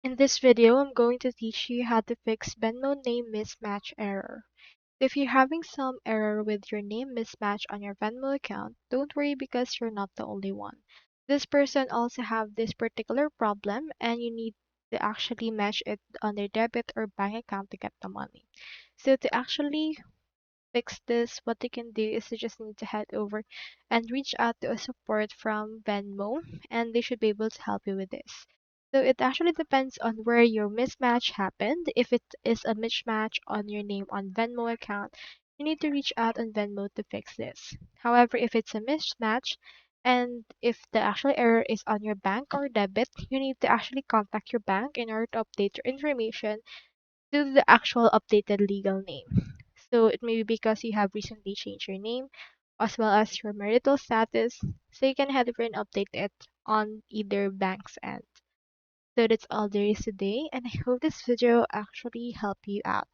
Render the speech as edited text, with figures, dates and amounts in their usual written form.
In this video, I'm going to teach you how to fix Venmo Name Mismatch Error. If you're having some error with your name mismatch on your Venmo account, don't worry because you're not the only one. This person also have this particular problem and you need to actually match it on their debit or bank account to get the money. So to actually fix this, what you can do is you just need to head over and reach out to a support from Venmo, and they should be able to help you with this. So it actually depends on where your mismatch happened. If it is a mismatch on your name on Venmo account, you need to reach out on Venmo to fix this. However, if it's a mismatch and if the actual error is on your bank or debit, you need to actually contact your bank in order to update your information to the actual updated legal name. So it may be because you have recently changed your name as well as your marital status, so you can head over and update it on either bank's end. So that's all there is today, and I hope this video actually helped you out.